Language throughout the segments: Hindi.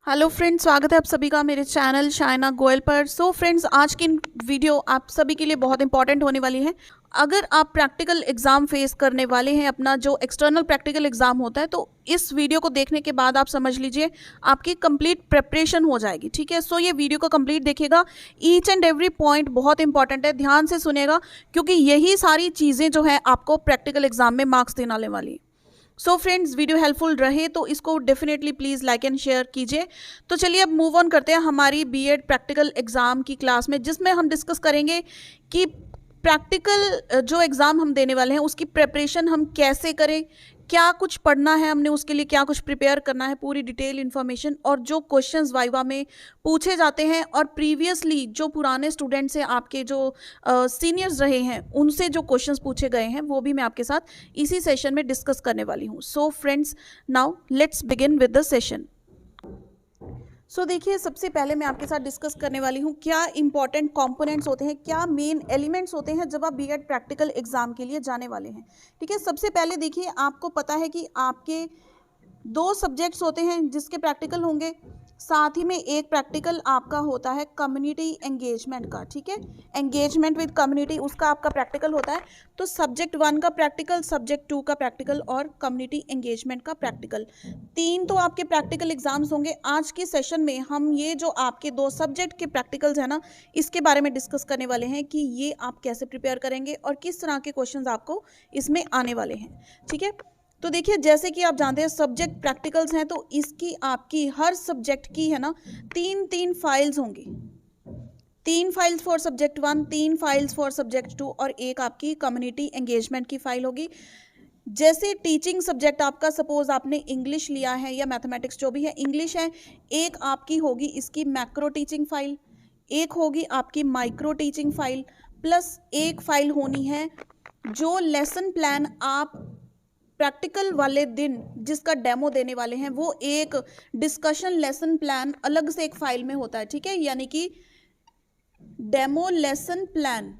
हेलो फ्रेंड्स, स्वागत है आप सभी का मेरे चैनल शाइना गोयल पर। फ्रेंड्स, आज की वीडियो आप सभी के लिए बहुत इंपॉर्टेंट होने वाली है। अगर आप प्रैक्टिकल एग्जाम फेस करने वाले हैं, अपना जो एक्सटर्नल प्रैक्टिकल एग्जाम होता है, तो इस वीडियो को देखने के बाद आप समझ लीजिए आपकी कंप्लीट प्रिपरेशन हो जाएगी। ठीक है, ये वीडियो को कंप्लीट देखिएगा। ईच एंड एवरी पॉइंट बहुत इंपॉर्टेंट है, ध्यान से सुनिएगा, क्योंकि यही सारी चीज़ें जो है आपको प्रैक्टिकल एग्जाम में मार्क्स देने वाली है। फ्रेंड्स, वीडियो हेल्पफुल रहे तो इसको definitely please like and share कीजिए। तो चलिए अब मूव ऑन करते हैं हमारी बीएड प्रैक्टिकल एग्ज़ाम की क्लास में, जिसमें हम डिस्कस करेंगे कि प्रैक्टिकल जो एग्ज़ाम हम देने वाले हैं उसकी प्रिपरेशन हम कैसे करें, क्या कुछ पढ़ना है हमने, उसके लिए क्या कुछ प्रिपेयर करना है, पूरी डिटेल इन्फॉर्मेशन, और जो क्वेश्चंस वाइवा में पूछे जाते हैं और प्रीवियसली जो पुराने स्टूडेंट्स हैं, आपके जो सीनियर्स रहे हैं, उनसे जो क्वेश्चंस पूछे गए हैं वो भी मैं आपके साथ इसी सेशन में डिस्कस करने वाली हूँ। Friends, now let's begin with the session. देखिए, सबसे पहले मैं आपके साथ डिस्कस करने वाली हूँ क्या इंपॉर्टेंट कंपोनेंट्स होते हैं, क्या मेन एलिमेंट्स होते हैं जब आप बीएड प्रैक्टिकल एग्जाम के लिए जाने वाले हैं। ठीक है, सबसे पहले देखिए, आपको पता है कि आपके 2 सब्जेक्ट्स होते हैं जिसके प्रैक्टिकल होंगे, साथ ही में एक प्रैक्टिकल आपका होता है कम्युनिटी एंगेजमेंट का। ठीक है, एंगेजमेंट विद कम्युनिटी, उसका आपका प्रैक्टिकल होता है। तो सब्जेक्ट 1 का प्रैक्टिकल, सब्जेक्ट 2 का प्रैक्टिकल और कम्युनिटी एंगेजमेंट का प्रैक्टिकल, 3 तो आपके प्रैक्टिकल एग्जाम्स होंगे। आज के सेशन में हम ये जो आपके 2 सब्जेक्ट के प्रैक्टिकल्स हैं ना, इसके बारे में डिस्कस करने वाले हैं कि ये आप कैसे प्रिपेयर करेंगे और किस तरह के क्वेश्चंस आपको इसमें आने वाले हैं। ठीक है, तो देखिए, जैसे कि आप जानते हैं सब्जेक्ट प्रैक्टिकल्स हैं, तो इसकी आपकी हर सब्जेक्ट की है ना 3 फाइल्स होंगी। 3 files for subject 1, 3 files for subject 2 और एक आपकी कम्युनिटी एंगेजमेंट की फाइल होगी। जैसे टीचिंग सब्जेक्ट आपका, सपोज आपने इंग्लिश लिया है या मैथमेटिक्स, जो भी है, इंग्लिश है, एक आपकी होगी इसकी मैक्रो टीचिंग फाइल, एक होगी आपकी माइक्रो टीचिंग फाइल, प्लस एक फाइल होनी है जो लेसन प्लान आप प्रैक्टिकल वाले दिन जिसका डेमो देने वाले हैं, वो एक डिस्कशन लेसन प्लान अलग से एक फाइल में होता है। ठीक है, यानी कि डेमो लेसन प्लान,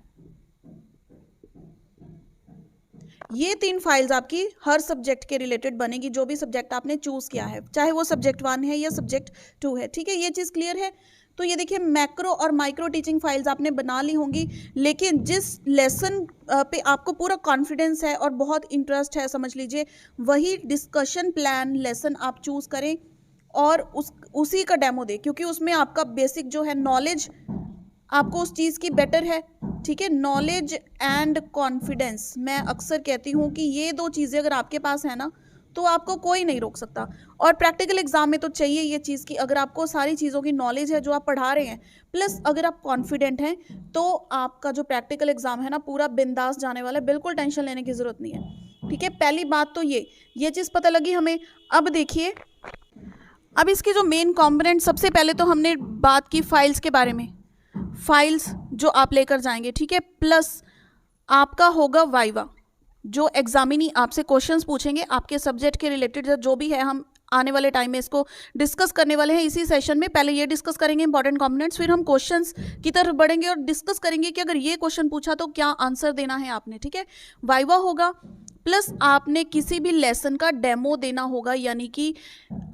ये 3 फाइल्स आपकी हर सब्जेक्ट के रिलेटेड बनेगी, जो भी सब्जेक्ट आपने चूज किया है, चाहे वो सब्जेक्ट 1 है या सब्जेक्ट 2 है। ठीक है, ये चीज क्लियर है। तो ये देखिए, मैक्रो और माइक्रो टीचिंग फाइल्स आपने बना ली होंगी, लेकिन जिस लेसन पे आपको पूरा कॉन्फिडेंस है और बहुत इंटरेस्ट है, समझ लीजिए, वही डिस्कशन प्लान लेसन आप चूज करें और उसी का डेमो दें, क्योंकि उसमें आपका बेसिक जो है नॉलेज आपको उस चीज़ की बेटर है। ठीक है, नॉलेज एंड कॉन्फिडेंस, मैं अक्सर कहती हूँ कि ये 2 चीज़ें अगर आपके पास है ना, तो आपको कोई नहीं रोक सकता। और प्रैक्टिकल एग्जाम में तो चाहिए ये चीज़ कि अगर आपको सारी चीज़ों की नॉलेज है जो आप पढ़ा रहे हैं, प्लस अगर आप कॉन्फिडेंट हैं, तो आपका जो प्रैक्टिकल एग्जाम है ना, पूरा बिंदास जाने वाला है, बिल्कुल टेंशन लेने की ज़रूरत नहीं है। ठीक है, पहली बात तो ये चीज़ पता लगी हमें। अब देखिए, अब इसकी जो मेन कॉम्पोनेंट, सबसे पहले तो हमने बात की फाइल्स के बारे में, फाइल्स जो आप लेकर जाएंगे। ठीक है, प्लस आपका होगा वाइवा, जो एग्जामिनी आपसे क्वेश्चंस पूछेंगे आपके सब्जेक्ट के रिलेटेड, जो भी है, हम आने वाले टाइम में इसको डिस्कस करने वाले हैं इसी सेशन में। पहले ये डिस्कस करेंगे इंपॉर्टेंट कंपोनेंट्स, फिर हम क्वेश्चंस की तरफ बढ़ेंगे और डिस्कस करेंगे कि अगर ये क्वेश्चन पूछा तो क्या आंसर देना है आपने। ठीक है, वाइवा होगा, प्लस आपने किसी भी लेसन का डेमो देना होगा, यानी कि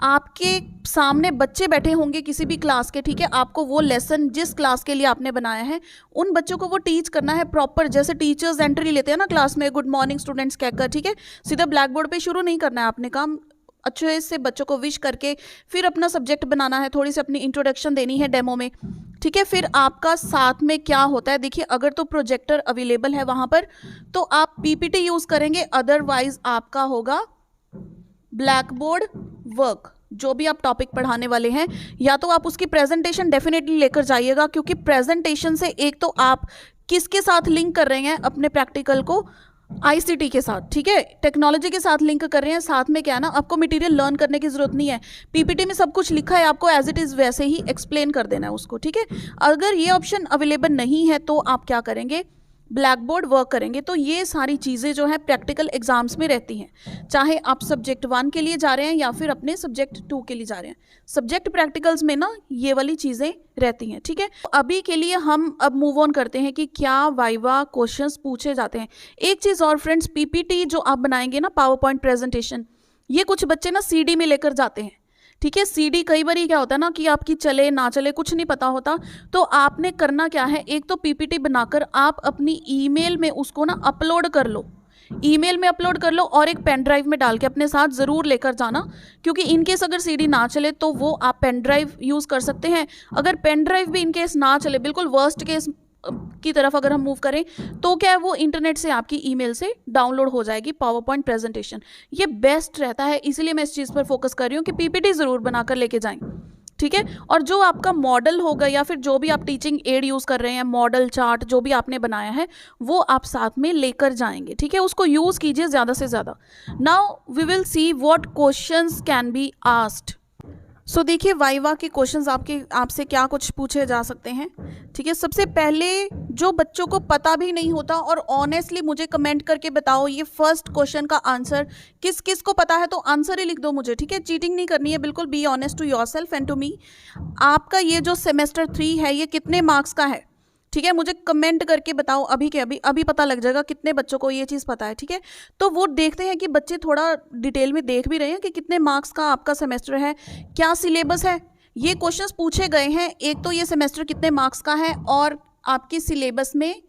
आपके सामने बच्चे बैठे होंगे किसी भी क्लास के। ठीक है, आपको वो लेसन जिस क्लास के लिए आपने बनाया है, उन बच्चों को वो टीच करना है प्रॉपर, जैसे टीचर्स एंट्री लेते हैं ना क्लास में, गुड मॉर्निंग स्टूडेंट्स कहकर। ठीक है, सीधा ब्लैक बोर्ड पे शुरू नहीं करना है आपने काम, अच्छे से बच्चों को विश करके फिर अपना सब्जेक्ट बनाना है, थोड़ी सी अपनी इंट्रोडक्शन देनी है डेमो में। ठीक है, फिर आपका साथ में क्या होता है, देखिए, अगर तो प्रोजेक्टर अवेलेबल है वहाँ पर तो आप पीपीटी यूज़ करेंगे, अदरवाइज आपका होगा ब्लैक बोर्ड वर्क, जो भी आप टॉपिक पढ़ाने वाले हैं, या तो आप उसकी प्रेजेंटेशन डेफिनेटली लेकर जाइएगा, क्योंकि प्रेजेंटेशन से एक तो आप किसके साथ लिंक कर रहे हैं अपने प्रैक्टिकल को, आईसीटी के साथ। ठीक है, टेक्नोलॉजी के साथ लिंक कर रहे हैं। साथ में क्या है ना, आपको मटेरियल लर्न करने की जरूरत नहीं है, पीपीटी में सब कुछ लिखा है, आपको एज इट इज़ वैसे ही एक्सप्लेन कर देना है उसको। ठीक है, अगर ये ऑप्शन अवेलेबल नहीं है तो आप क्या करेंगे, ब्लैक बोर्ड वर्क करेंगे। तो ये सारी चीज़ें जो है प्रैक्टिकल एग्जाम्स में रहती हैं, चाहे आप सब्जेक्ट 1 के लिए जा रहे हैं या फिर अपने सब्जेक्ट 2 के लिए जा रहे हैं, सब्जेक्ट प्रैक्टिकल्स में ना ये वाली चीज़ें रहती हैं। ठीक है, अभी के लिए हम अब मूव ऑन करते हैं कि क्या वाइवा क्वेश्चंस पूछे जाते हैं। एक चीज़ और फ्रेंड्स, पीपीटी जो आप बनाएंगे ना, पावर पॉइंट प्रेजेंटेशन, ये कुछ बच्चे ना सीडी में लेकर जाते हैं। ठीक है। सीडी कई बार क्या होता है ना कि आपकी चले ना चले कुछ नहीं पता होता, तो आपने करना क्या है, एक तो पीपीटी बनाकर आप अपनी ईमेल में उसको ना अपलोड कर लो, ईमेल में अपलोड कर लो और एक पेन ड्राइव में डाल के अपने साथ ज़रूर लेकर जाना, क्योंकि इनकेस अगर सीडी ना चले तो वो आप पेन ड्राइव यूज़ कर सकते हैं। अगर पेन ड्राइव भी इनकेस ना चले, बिल्कुल वर्स्ट केस की तरफ अगर हम मूव करें, तो क्या है वो इंटरनेट से आपकी ईमेल से डाउनलोड हो जाएगी पावर पॉइंट प्रेजेंटेशन। ये बेस्ट रहता है, इसीलिए मैं इस चीज़ पर फोकस कर रही हूँ कि पीपीटी ज़रूर बनाकर लेके जाएं, ठीक है। और जो आपका मॉडल होगा या फिर जो भी आप टीचिंग एड यूज़ कर रहे हैं, मॉडल चार्ट जो भी आपने बनाया है, वो आप साथ में लेकर जाएंगे, ठीक है। उसको यूज़ कीजिए ज़्यादा से ज़्यादा। Now we will see what questions can be asked. So देखिए वाइवा के क्वेश्चंस आपसे क्या कुछ पूछे जा सकते हैं, ठीक है। सबसे पहले जो बच्चों को पता भी नहीं होता, और ऑनेस्टली मुझे कमेंट करके बताओ ये फर्स्ट क्वेश्चन का आंसर किस किस को पता है, तो आंसर ही लिख दो मुझे, ठीक है। चीटिंग नहीं करनी है, बिल्कुल be honest to yourself and to me. आपका ये जो सेमेस्टर 3 है ये कितने मार्क्स का है, ठीक है, मुझे कमेंट करके बताओ अभी के अभी पता लग जाएगा कितने बच्चों को ये चीज़ पता है, ठीक है। तो वो देखते हैं कि बच्चे थोड़ा डिटेल में देख भी रहे हैं कि कितने मार्क्स का आपका सेमेस्टर है, क्या सिलेबस है। ये क्वेश्चंस पूछे गए हैं, एक तो ये सेमेस्टर कितने मार्क्स का है और आपके सिलेबस में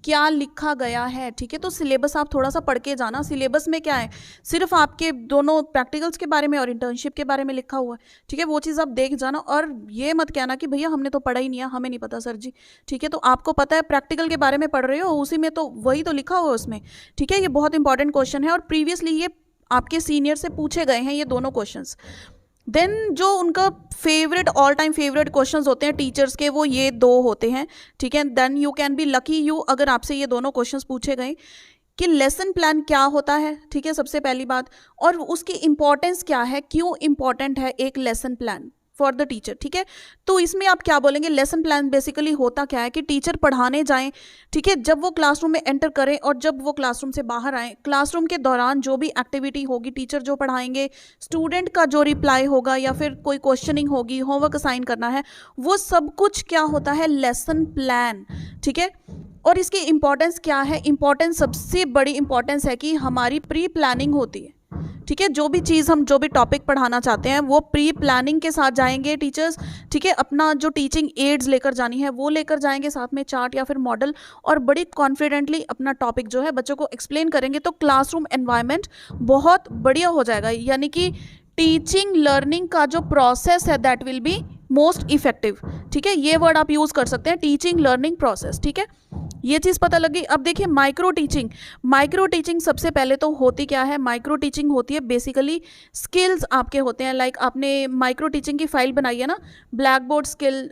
क्या लिखा गया है, ठीक है। तो सिलेबस आप थोड़ा सा पढ़ के जाना, सिलेबस में क्या है, सिर्फ आपके दोनों प्रैक्टिकल्स के बारे में और इंटर्नशिप के बारे में लिखा हुआ है, ठीक है। वो चीज़ आप देख जाना और ये मत कहना कि भैया हमने तो पढ़ा ही नहीं है, हमें नहीं पता सर जी, ठीक है। तो आपको पता है प्रैक्टिकल के बारे में पढ़ रहे हो, उसी में तो वही तो लिखा हुआ है उसमें, ठीक है। ये बहुत इंपॉर्टेंट क्वेश्चन है और प्रीवियसली ये आपके सीनियर से पूछे गए हैं ये दोनों क्वेश्चंस। देन जो उनका favourite all time favourite questions होते हैं टीचर्स के, वो ये दो होते हैं, ठीक है। Then you can be lucky you अगर आपसे ये दोनों क्वेश्चंस पूछे गए कि लेसन प्लान क्या होता है, ठीक है, सबसे पहली बात, और उसकी इंपॉर्टेंस क्या है, क्यों इंपॉर्टेंट है एक lesson plan for the teacher, ठीक है। तो इसमें आप क्या बोलेंगे, लेसन प्लान बेसिकली होता क्या है कि टीचर पढ़ाने जाएं, ठीक है, जब वो क्लासरूम में एंटर करें और जब वो क्लासरूम से बाहर आएं, क्लासरूम के दौरान जो भी एक्टिविटी होगी, टीचर जो पढ़ाएंगे, स्टूडेंट का जो रिप्लाई होगा या फिर कोई क्वेश्चनिंग होगी, होमवर्क असाइन करना है, वो सब कुछ क्या होता है, लेसन प्लान, ठीक है। और इसकी इंपॉर्टेंस क्या है, इंपॉर्टेंस सबसे बड़ी इंपॉर्टेंस है कि हमारी प्री प्लानिंग होती है, ठीक है। जो भी चीज़ हम जो भी टॉपिक पढ़ाना चाहते हैं वो प्री प्लानिंग के साथ जाएंगे टीचर्स, ठीक है। अपना जो टीचिंग एड्स लेकर जानी है वो लेकर जाएंगे, साथ में चार्ट या फिर मॉडल, और बड़ी कॉन्फिडेंटली अपना टॉपिक जो है बच्चों को एक्सप्लेन करेंगे, तो क्लासरूम एनवायरनमेंट बहुत बढ़िया हो जाएगा। यानी कि टीचिंग लर्निंग का जो प्रोसेस है that will be most effective, ठीक है। ये वर्ड आप यूज़ कर सकते हैं, टीचिंग लर्निंग प्रोसेस, ठीक है। ये चीज़ पता लगी। अब देखिए माइक्रो टीचिंग सबसे पहले तो होती क्या है, माइक्रो टीचिंग होती है बेसिकली स्किल्स आपके होते हैं, लाइक आपने माइक्रो टीचिंग की फाइल बनाई है ना, ब्लैक बोर्ड स्किल,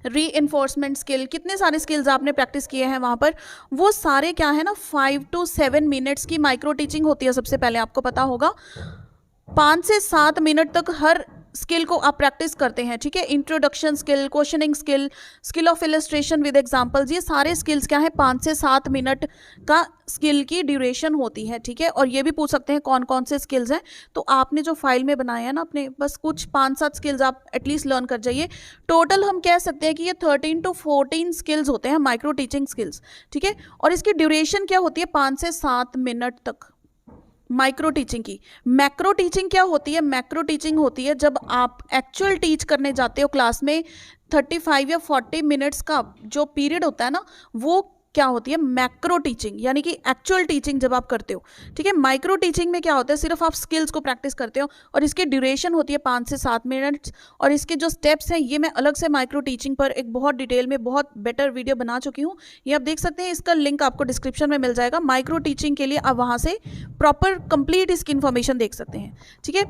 री-इन्फोर्समेंट स्किल, कितने सारे स्किल्स आपने प्रैक्टिस किए हैं वहाँ पर, वो सारे क्या है ना 5 to 7 मिनट्स की माइक्रो टीचिंग होती है। सबसे पहले आपको पता होगा 5 से 7 मिनट तक हर स्किल को आप प्रैक्टिस करते हैं, ठीक है। Introduction skill, questioning skill, skill of illustration with examples, ये सारे स्किल्स क्या है 5 से 7 मिनट का स्किल की ड्यूरेशन होती है, ठीक है। और ये भी पूछ सकते हैं कौन कौन से स्किल्स हैं, तो आपने जो फाइल में बनाया है ना अपने, बस कुछ 5-7 स्किल्स आप एटलीस्ट लर्न कर जाइए। टोटल हम कह सकते हैं कि ये 13 to 14 स्किल्स होते हैं माइक्रो टीचिंग स्किल्स, ठीक है। और इसकी ड्यूरेशन क्या होती है 5 से 7 मिनट तक माइक्रो टीचिंग की। मैक्रो टीचिंग क्या होती है, मैक्रो टीचिंग होती है जब आप एक्चुअल टीच करने जाते हो क्लास में, 35 या 40 मिनट्स का जो पीरियड होता है ना, वो क्या होती है मैक्रो टीचिंग, यानी कि एक्चुअल टीचिंग जब आप करते हो, ठीक है। माइक्रो टीचिंग में क्या होता है, सिर्फ आप स्किल्स को प्रैक्टिस करते हो और इसकी ड्यूरेशन होती है 5 से 7 मिनट्स। और इसके जो स्टेप्स हैं ये मैं अलग से माइक्रो टीचिंग पर एक बहुत डिटेल में बहुत बेटर वीडियो बना चुकी हूँ, ये आप देख सकते हैं, इसका लिंक आपको डिस्क्रिप्शन में मिल जाएगा। माइक्रो टीचिंग के लिए आप वहाँ से प्रॉपर कंप्लीट इसकी इन्फॉर्मेशन देख सकते हैं, ठीक है।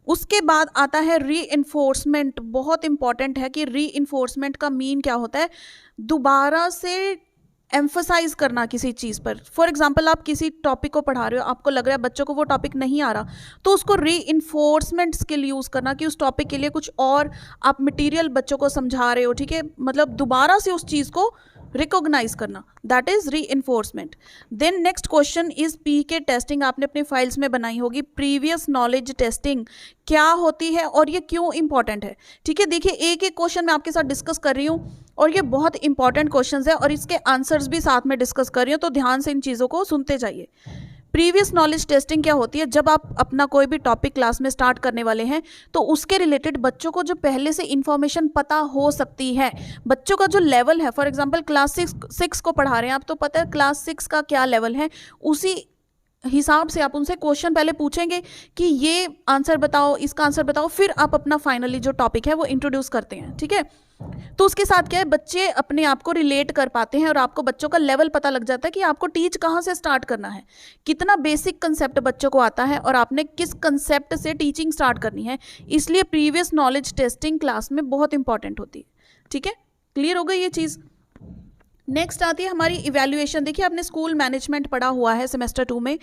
उसके बाद आता है री-इन्फोर्समेंट। बहुत इंपॉर्टेंट है कि री-इन्फोर्समेंट का मीन क्या होता है, दोबारा से एम्फसाइज करना किसी चीज़ पर। फॉर एग्जाम्पल आप किसी टॉपिक को पढ़ा रहे हो, आपको लग रहा है बच्चों को वो टॉपिक नहीं आ रहा, तो उसको री-इन्फोर्समेंट स्किल यूज़ करना कि उस टॉपिक के लिए कुछ और आप मटेरियल बच्चों को समझा रहे हो, ठीक है, मतलब दोबारा से उस चीज़ को रिकॉग्नाइज करना, that is reinforcement. Then next question is PK testing. आपने अपने फाइल्स में बनाई होगी, प्रीवियस नॉलेज टेस्टिंग क्या होती है और ये क्यों इंपॉर्टेंट है, ठीक है। देखिए एक एक क्वेश्चन मैं आपके साथ डिस्कस कर रही हूँ और ये बहुत इंपॉर्टेंट क्वेश्चंस है और इसके आंसर्स भी साथ में डिस्कस कर रही हूँ, तो ध्यान से इन चीज़ों को सुनते जाइए। प्रीवियस नॉलेज टेस्टिंग क्या होती है, जब आप अपना कोई भी टॉपिक क्लास में स्टार्ट करने वाले हैं तो उसके रिलेटेड बच्चों को जो पहले से इंफॉर्मेशन पता हो सकती है, बच्चों का जो लेवल है, फॉर एग्जांपल क्लास सिक्स को पढ़ा रहे हैं आप, तो पता है क्लास 6 का क्या लेवल है, उसी हिसाब से आप उनसे क्वेश्चन पहले पूछेंगे कि ये आंसर बताओ, इसका आंसर बताओ, फिर आप अपना फाइनली जो टॉपिक है वो इंट्रोड्यूस करते हैं, ठीक है। तो उसके साथ क्या है, बच्चे अपने आप को रिलेट कर पाते हैं और आपको बच्चों का लेवल पता लग जाता है कि आपको टीच कहाँ से स्टार्ट करना है, कितना बेसिक कंसेप्ट बच्चों को आता है और आपने किस कंसेप्ट से टीचिंग स्टार्ट करनी है। इसलिए प्रीवियस नॉलेज टेस्टिंग क्लास में बहुत इंपॉर्टेंट होती है, ठीक है। क्लियर हो गई ये चीज़। नेक्स्ट आती है हमारी इवैल्यूएशन। देखिए आपने स्कूल मैनेजमेंट पढ़ा हुआ है सेमेस्टर 2 में,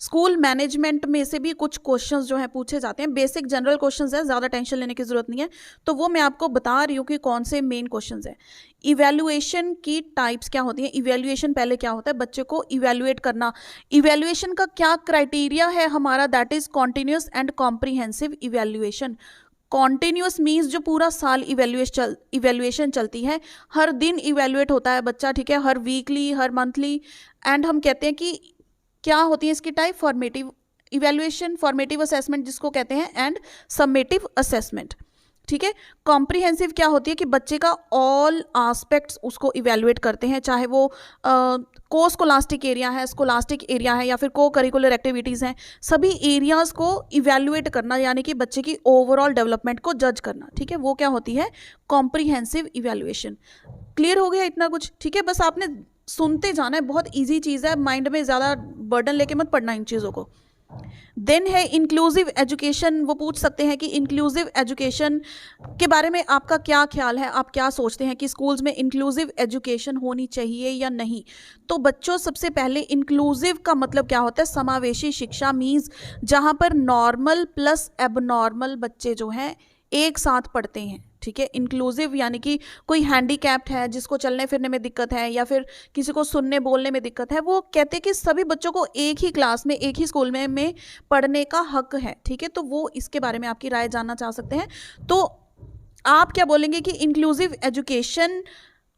स्कूल मैनेजमेंट में से भी कुछ क्वेश्चंस जो हैं पूछे जाते हैं, बेसिक जनरल क्वेश्चंस है, ज़्यादा टेंशन लेने की ज़रूरत नहीं है, तो वो मैं आपको बता रही हूँ कि कौन से मेन क्वेश्चंस हैं। इवैल्यूएशन की टाइप्स क्या होती हैं, इवैल्यूएशन पहले क्या होता है, बच्चे को इवैल्यूएट करना। इवैल्यूएशन का क्या क्राइटेरिया है हमारा, that is continuous and comprehensive evaluation. Continuous means जो पूरा साल इवैल्यूएशन चलती है, हर दिन इवैल्यूएट होता है बच्चा, ठीक है, हर वीकली, हर मंथली। एंड हम कहते हैं कि क्या होती है इसकी type, formative evaluation, formative assessment जिसको कहते हैं, एंड समेटिव असेसमेंट, ठीक है। कॉम्प्रिहेंसिव क्या होती है कि बच्चे का ऑल एस्पेक्ट्स उसको इवैल्यूएट करते हैं, चाहे वो को स्कोलास्टिक एरिया है, स्कोलास्टिक एरिया है, या फिर को करिकुलर एक्टिविटीज़ हैं, सभी एरियाज़ को इवैल्यूएट करना, यानी कि बच्चे की ओवरऑल डेवलपमेंट को जज करना, ठीक है, वो क्या होती है, कॉम्प्रिहेंसिव इवैल्यूएशन। क्लियर हो गया इतना कुछ, ठीक है। बस आपने सुनते जाना है, बहुत ईजी चीज़ है, माइंड में ज़्यादा बर्डन लेके मत पढ़ना इन चीज़ों को। देन है इंक्लूसिव एजुकेशन। वो पूछ सकते हैं कि इंक्लूसिव एजुकेशन के बारे में आपका क्या ख्याल है, आप क्या सोचते हैं कि स्कूल्स में इंक्लूसिव एजुकेशन होनी चाहिए या नहीं। तो बच्चों सबसे पहले इंक्लूसिव का मतलब क्या होता है, समावेशी शिक्षा मीन्स जहाँ पर नॉर्मल प्लस एबनॉर्मल बच्चे जो हैं एक साथ पढ़ते हैं, ठीक है। इंक्लूसिव यानी कि कोई हैंडीकैप्ड है, जिसको चलने फिरने में दिक्कत है, या फिर किसी को सुनने बोलने में दिक्कत है, वो कहते हैं कि सभी बच्चों को एक ही क्लास में, एक ही स्कूल में पढ़ने का हक है, ठीक है। तो वो इसके बारे में आपकी राय जानना चाह सकते हैं। तो आप क्या बोलेंगे कि इंक्लूसिव एजुकेशन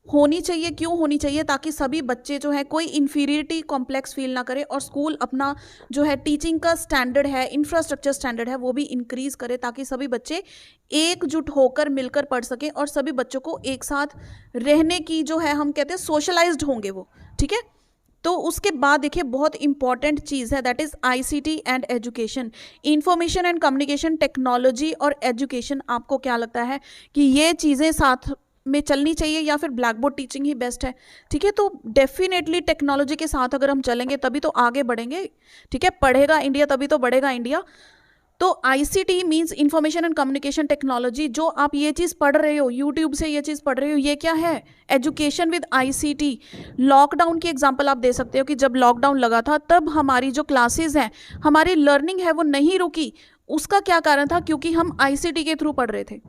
होनी चाहिए, क्यों होनी चाहिए, ताकि सभी बच्चे जो है कोई इन्फीरियरिटी कॉम्प्लेक्स फील ना करे और स्कूल अपना जो है टीचिंग का स्टैंडर्ड है, इंफ्रास्ट्रक्चर स्टैंडर्ड है, वो भी इंक्रीज करे, ताकि सभी बच्चे एकजुट होकर मिलकर पढ़ सकें और सभी बच्चों को एक साथ रहने की जो है, हम कहते हैं सोशलाइज्ड होंगे वो, ठीक है। तो उसके बाद देखिए बहुत इंपॉर्टेंट चीज़ है, that is ICT and education, information and communication technology और एजुकेशन। आपको क्या लगता है कि ये चीज़ें साथ में चलनी चाहिए या फिर ब्लैक बोर्ड टीचिंग ही बेस्ट है, ठीक है। तो डेफिनेटली टेक्नोलॉजी के साथ अगर हम चलेंगे तभी तो आगे बढ़ेंगे, ठीक है, पढ़ेगा इंडिया तभी तो बढ़ेगा इंडिया। तो ICT means information and communication technology, जो आप ये चीज़ पढ़ रहे हो, यूट्यूब से ये चीज़ पढ़ रहे हो, ये क्या है, एजुकेशन विद ICT। लॉकडाउन की एग्जांपल आप दे सकते हो कि जब लॉकडाउन लगा था तब हमारी जो क्लासेस हैं, हमारी लर्निंग है वो नहीं रुकी। उसका क्या कारण था, क्योंकि हम ICT के थ्रू पढ़ रहे थे,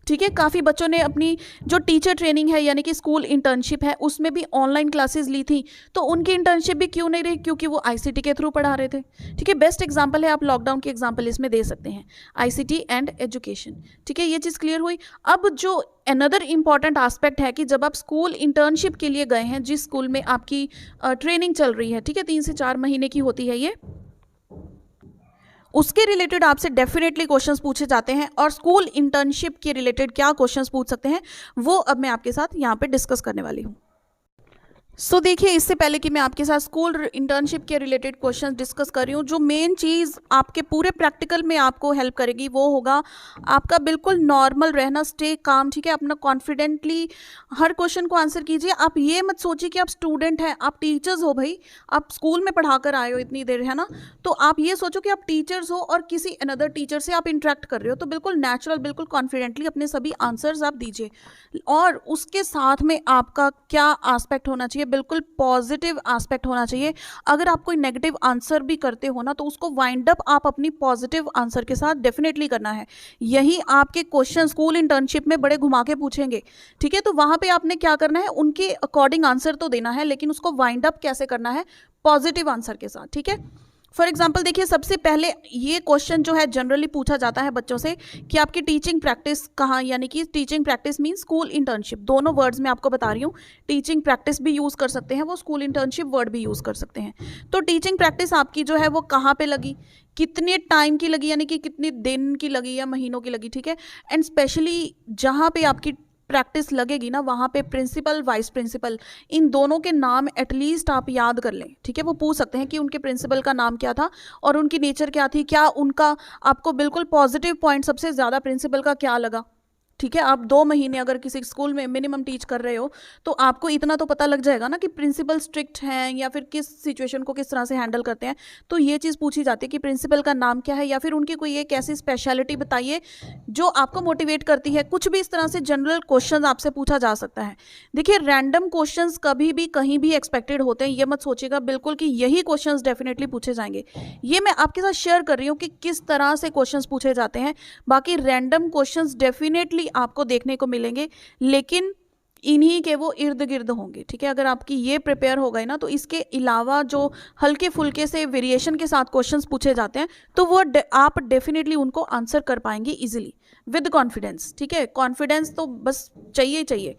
ठीक है। काफ़ी बच्चों ने अपनी जो टीचर ट्रेनिंग है यानी कि स्कूल इंटर्नशिप है उसमें भी ऑनलाइन क्लासेस ली थी, तो उनकी इंटर्नशिप भी क्यों नहीं रही, क्योंकि वो ICT के थ्रू पढ़ा रहे थे, ठीक है। बेस्ट एग्जांपल है, आप लॉकडाउन की एग्जांपल इसमें दे सकते हैं, ICT एंड एजुकेशन, ठीक है। ये चीज़ क्लियर हुई। अब जो अनदर इम्पॉर्टेंट एस्पेक्ट है कि जब आप स्कूल इंटर्नशिप के लिए गए हैं, जिस स्कूल में आपकी ट्रेनिंग चल रही है, ठीक है, 3 से 4 महीने की होती है ये, उसके रिलेटेड आपसे डेफिनेटली क्वेश्चंस पूछे जाते हैं। और स्कूल इंटर्नशिप के रिलेटेड क्या क्वेश्चंस पूछ सकते हैं वो अब मैं आपके साथ यहाँ पे डिस्कस करने वाली हूँ। सो देखिए, इससे पहले कि मैं आपके साथ स्कूल इंटर्नशिप के रिलेटेड क्वेश्चंस डिस्कस कर रही हूँ, जो मेन चीज़ आपके पूरे प्रैक्टिकल में आपको हेल्प करेगी वो होगा आपका बिल्कुल नॉर्मल रहना, स्टे काम, ठीक है। अपना कॉन्फिडेंटली हर क्वेश्चन को आंसर कीजिए। आप ये मत सोचिए कि आप स्टूडेंट हैं, आप टीचर्स हो भाई, आप स्कूल में पढ़ा कर आए हो इतनी देर, है ना। तो आप ये सोचो कि आप टीचर्स हो और किसी अनदर टीचर से आप इंटरेक्ट कर रहे हो, तो बिल्कुल नेचुरल, बिल्कुल कॉन्फिडेंटली अपने सभी आंसर्स आप दीजिए। और उसके साथ में आपका क्या एस्पेक्ट होना चाहिए, बिल्कुल पॉजिटिव एस्पेक्ट होना चाहिए। अगर आप कोई नेगेटिव आंसर भी करते हो ना, तो उसको वाइंड अप आप अपनी पॉजिटिव आंसर के साथ डेफिनेटली करना है। यही आपके क्वेश्चन स्कूल इंटर्नशिप में बड़े घुमा के पूछेंगे, ठीक है। तो वहां पे आपने क्या करना है, उनके अकॉर्डिंग आंसर तो देना है, लेकिन उसको वाइंड अप कैसे करना है, पॉजिटिव आंसर के साथ, ठीक है। फॉर एग्जाम्पल देखिए, सबसे पहले ये क्वेश्चन जो है जनरली पूछा जाता है बच्चों से कि आपकी टीचिंग प्रैक्टिस कहाँ, यानी कि teaching practice mean school internship, दोनों वर्ड्स में आपको बता रही हूँ। टीचिंग प्रैक्टिस भी यूज़ कर सकते हैं वो, स्कूल इंटर्नशिप वर्ड भी यूज़ कर सकते हैं। तो टीचिंग प्रैक्टिस आपकी जो है वो कहाँ पे लगी, कितने टाइम की लगी, यानी कि कितने दिन की लगी या महीनों की लगी, ठीक है। एंड स्पेशली जहाँ पे आपकी प्रैक्टिस लगेगी ना, वहाँ पे प्रिंसिपल, वाइस प्रिंसिपल, इन दोनों के नाम एटलीस्ट आप याद कर लें, ठीक है। वो पूछ सकते हैं कि उनके प्रिंसिपल का नाम क्या था और उनकी नेचर क्या थी, क्या उनका आपको बिल्कुल पॉजिटिव पॉइंट सबसे ज़्यादा प्रिंसिपल का क्या लगा, ठीक है। आप 2 महीने अगर किसी स्कूल में मिनिमम टीच कर रहे हो तो आपको इतना तो पता लग जाएगा ना कि प्रिंसिपल स्ट्रिक्ट हैं या फिर किस सिचुएशन को किस तरह से हैंडल करते हैं। तो ये चीज़ पूछी जाती है कि प्रिंसिपल का नाम क्या है, या फिर उनकी कोई एक ऐसी स्पेशलिटी बताइए जो आपको मोटिवेट करती है। कुछ भी इस तरह से जनरल क्वेश्चन आपसे पूछा जा सकता है। देखिए, रैंडम क्वेश्चन कभी भी कहीं भी एक्सपेक्टेड होते हैं, ये मत सोचिएगा बिल्कुल कि यही क्वेश्चन डेफिनेटली पूछे जाएंगे। ये मैं आपके साथ शेयर कर रही हूँ कि किस तरह से क्वेश्चन पूछे जाते हैं। बाकी रैंडम क्वेश्चन डेफिनेटली आपको देखने को मिलेंगे, लेकिन इन्हीं के वो इर्द गिर्द होंगे, ठीक है। अगर आपकी ये प्रिपेयर हो गए ना, तो इसके अलावा जो हल्के फुल्के से वेरिएशन के साथ क्वेश्चंस पूछे जाते हैं तो वो आप डेफिनेटली उनको आंसर कर पाएंगे इजीली विद कॉन्फिडेंस, ठीक है। कॉन्फिडेंस तो बस चाहिए ही चाहिए।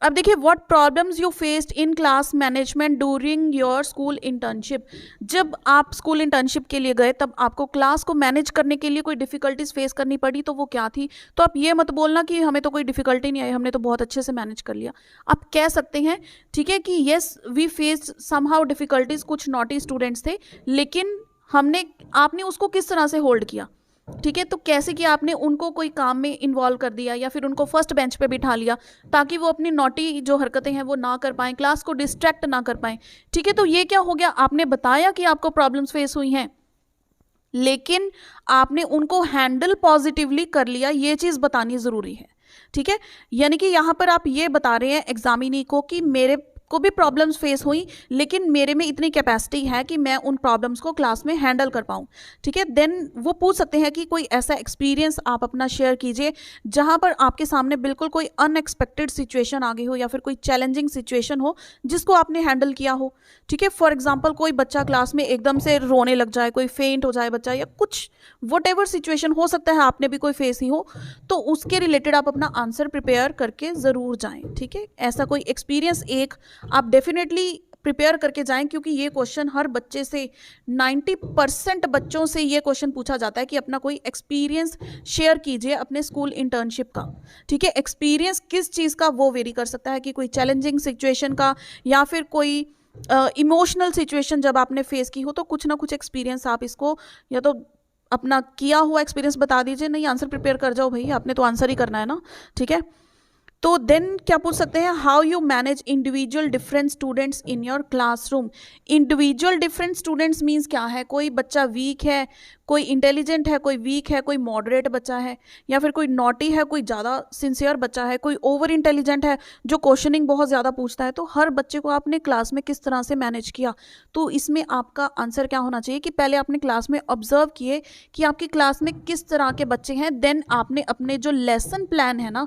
अब देखिए, what problems you faced in class management during your school internship. जब आप स्कूल इंटर्नशिप के लिए गए तब आपको क्लास को मैनेज करने के लिए कोई डिफिकल्टीज फेस करनी पड़ी, तो वो क्या थी। तो आप ये मत बोलना कि हमें तो कोई डिफिकल्टी नहीं आई, हमने तो बहुत अच्छे से मैनेज कर लिया। आप कह सकते हैं, ठीक है, कि yes we faced somehow difficulties, कुछ नॉटी स्टूडेंट्स थे, लेकिन आपने उसको किस तरह से होल्ड किया, ठीक है। तो कैसे कि आपने उनको कोई काम में इन्वॉल्व कर दिया या फिर उनको फर्स्ट बेंच पे बिठा लिया ताकि वो अपनी नॉटी जो हरकतें हैं वो ना कर पाएं, क्लास को डिस्ट्रैक्ट ना कर पाएं, ठीक है। तो ये क्या हो गया, आपने बताया कि आपको प्रॉब्लम्स फेस हुई हैं, लेकिन आपने उनको हैंडल पॉजिटिवली कर लिया, ये चीज़ बतानी ज़रूरी है, ठीक है। यानी कि यहाँ पर आप ये बता रहे हैं एग्जामिनी को कि मेरे को भी प्रॉब्लम्स फेस हुई, लेकिन मेरे में इतनी कैपेसिटी है कि मैं उन प्रॉब्लम्स को क्लास में हैंडल कर पाऊँ, ठीक है। देन वो पूछ सकते हैं कि कोई ऐसा एक्सपीरियंस आप अपना शेयर कीजिए जहाँ पर आपके सामने बिल्कुल कोई अनएक्सपेक्टेड सिचुएशन आ गई हो या फिर कोई चैलेंजिंग सिचुएशन हो जिसको आपने हैंडल किया हो, ठीक है। फॉर एग्जाम्पल, कोई बच्चा क्लास में एकदम से रोने लग जाए, कोई फेंट हो जाए बच्चा, या कुछ वट एवर सिचुएशन हो सकता है आपने भी कोई फेस ही हो, तो उसके रिलेटेड आप अपना आंसर प्रिपेयर करके ज़रूर जाएं, ठीक है। ऐसा कोई एक्सपीरियंस एक आप डेफिनेटली प्रिपेयर करके जाएं, क्योंकि ये क्वेश्चन हर बच्चे से 90% बच्चों से ये क्वेश्चन पूछा जाता है कि अपना कोई एक्सपीरियंस शेयर कीजिए अपने स्कूल इंटर्नशिप का, ठीक है। एक्सपीरियंस किस चीज़ का वो वेरी कर सकता है कि कोई चैलेंजिंग सिचुएशन का या फिर कोई इमोशनल सिचुएशन जब आपने फेस की हो, तो कुछ ना कुछ एक्सपीरियंस आप इसको या तो अपना किया हुआ एक्सपीरियंस बता दीजिए, नहीं आंसर प्रिपेयर कर जाओ भाई, आपने तो आंसर ही करना है ना, ठीक है। तो देन क्या पूछ सकते हैं, how you manage individual different students in your classroom. Individual different students means क्या है, कोई बच्चा वीक है, कोई इंटेलिजेंट है, कोई वीक है, कोई मॉडरेट बच्चा है, या फिर कोई नॉटी है, कोई ज़्यादा सिंसियर बच्चा है, कोई ओवर इंटेलिजेंट है जो क्वेश्चनिंग बहुत ज़्यादा पूछता है। तो हर बच्चे को आपने क्लास में किस तरह से मैनेज किया, तो इसमें आपका आंसर क्या होना चाहिए कि पहले आपने क्लास में ऑब्जर्व किए कि आपकी क्लास में किस तरह के बच्चे हैं, देन आपने अपने जो लेसन प्लान है ना,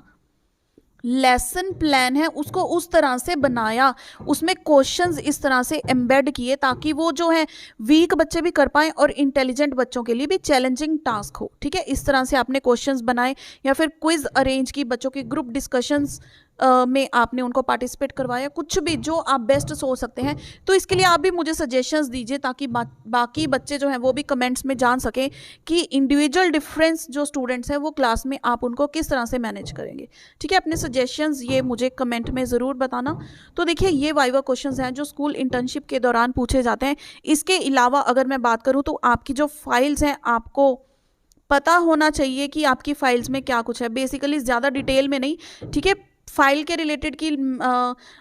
लेसन प्लान है उसको उस तरह से बनाया, उसमें क्वेश्चंस इस तरह से एम्बेड किए ताकि वो जो है वीक बच्चे भी कर पाएं और इंटेलिजेंट बच्चों के लिए भी चैलेंजिंग टास्क हो, ठीक है। इस तरह से आपने क्वेश्चंस बनाए या फिर क्विज अरेंज की, बच्चों की ग्रुप डिस्कशंस में आपने उनको पार्टिसिपेट करवाया, कुछ भी जो आप बेस्ट सोच सकते हैं। तो इसके लिए आप भी मुझे सजेशंस दीजिए ताकि बाकी बच्चे जो हैं वो भी कमेंट्स में जान सकें कि इंडिविजुअल डिफरेंस जो स्टूडेंट्स हैं वो क्लास में आप उनको किस तरह से मैनेज करेंगे, ठीक है। अपने सजेशंस ये मुझे कमेंट में ज़रूर बताना। तो देखिए, ये वाइवा क्वेश्चंस हैं जो स्कूल इंटर्नशिप के दौरान पूछे जाते हैं। इसके अलावा अगर मैं बात करूँ तो आपकी जो फाइल्स हैं, आपको पता होना चाहिए कि आपकी फाइल्स में क्या कुछ है, बेसिकली ज़्यादा डिटेल में नहीं, ठीक है। फाइल के रिलेटेड की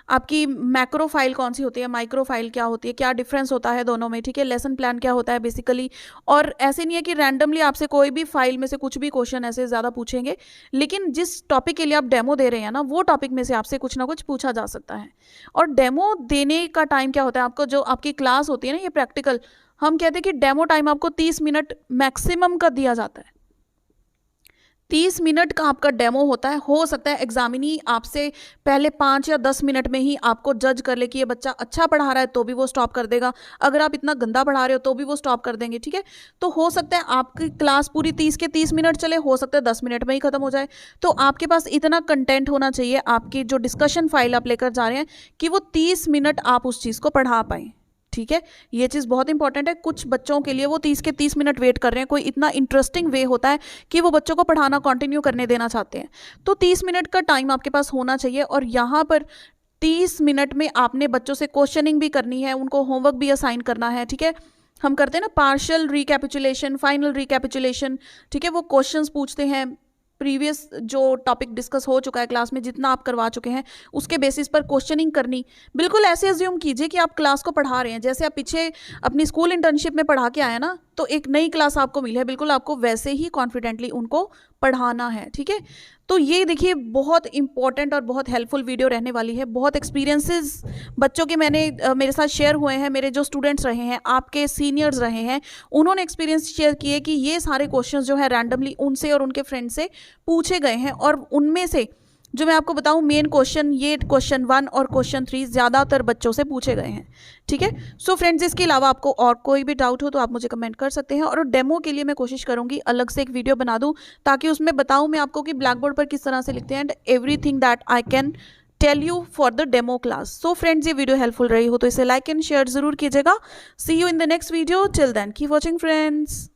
आपकी मैक्रो फाइल कौन सी होती है, माइक्रो फाइल क्या होती है, क्या डिफरेंस होता है दोनों में, ठीक है। लेसन प्लान क्या होता है बेसिकली, और ऐसे नहीं है कि रैंडमली आपसे कोई भी फाइल में से कुछ भी क्वेश्चन ऐसे ज़्यादा पूछेंगे, लेकिन जिस टॉपिक के लिए आप डेमो दे रहे हैं ना, वो टॉपिक में से आपसे कुछ ना कुछ पूछा जा सकता है। और डेमो देने का टाइम क्या होता है, आपको जो आपकी क्लास होती है ना, ये प्रैक्टिकल, हम कहते हैं कि डेमो टाइम आपको 30 मिनट मैक्सिमम का दिया जाता है। 30 मिनट का आपका डेमो होता है। हो सकता है एग्जामिनी आपसे पहले 5 या 10 मिनट में ही आपको जज कर ले कि ये बच्चा अच्छा पढ़ा रहा है तो भी वो स्टॉप कर देगा, अगर आप इतना गंदा पढ़ा रहे हो तो भी वो स्टॉप कर देंगे, ठीक है। तो हो सकता है आपकी क्लास पूरी 30 के 30 मिनट चले, हो सकता है 10 मिनट में ही खत्म हो जाए। तो आपके पास इतना कंटेंट होना चाहिए, आपकी जो डिस्कशन फाइल आप लेकर जा रहे हैं, कि वो 30 मिनट आप उस चीज़ को पढ़ा पाएँ, ठीक है। ये चीज़ बहुत इंपॉर्टेंट है। कुछ बच्चों के लिए वो 30 के 30 मिनट वेट कर रहे हैं, कोई इतना इंटरेस्टिंग वे होता है कि वो बच्चों को पढ़ाना कंटिन्यू करने देना चाहते हैं। तो 30 मिनट का टाइम आपके पास होना चाहिए, और यहाँ पर 30 मिनट में आपने बच्चों से क्वेश्चनिंग भी करनी है, उनको होमवर्क भी असाइन करना है, ठीक है। हम करते हैं ना पार्शियल रिकैपिचुलेशन, फाइनल रिकैपिचुलेशन, ठीक है। वो क्वेश्चंस पूछते हैं, प्रीवियस जो टॉपिक डिस्कस हो चुका है क्लास में, जितना आप करवा चुके हैं उसके बेसिस पर क्वेश्चनिंग करनी। बिल्कुल ऐसे अज्यूम कीजिए कि आप क्लास को पढ़ा रहे हैं, जैसे आप पीछे अपनी स्कूल इंटर्नशिप में पढ़ा के आए ना, तो एक नई क्लास आपको मिली है, बिल्कुल आपको वैसे ही कॉन्फिडेंटली उनको पढ़ाना है, ठीक है। तो ये देखिए बहुत इंपॉर्टेंट और बहुत हेल्पफुल वीडियो रहने वाली है। बहुत एक्सपीरियंसेस बच्चों के मेरे साथ शेयर हुए हैं, मेरे जो स्टूडेंट्स रहे हैं, आपके सीनियर्स रहे हैं, उन्होंने एक्सपीरियंस शेयर किए कि ये सारे क्वेश्चंस जो है रैंडमली उनसे और उनके फ्रेंड से पूछे गए हैं, और उनमें से जो मैं आपको बताऊं मेन क्वेश्चन, ये क्वेश्चन 1 और क्वेश्चन 3 ज़्यादातर बच्चों से पूछे गए हैं, ठीक है। सो फ्रेंड्स, इसके अलावा आपको और कोई भी डाउट हो तो आप मुझे कमेंट कर सकते हैं, और डेमो के लिए मैं कोशिश करूंगी अलग से एक वीडियो बना दूं, ताकि उसमें बताऊं मैं आपको कि ब्लैक बोर्ड पर किस तरह से लिखते हैं, and everything that I can tell you for the demo class. So friends, ये वीडियो हेल्पफुल रही हो तो इसे लाइक एंड शेयर जरूर कीजिएगा। See you in the next video, till then keep watching friends.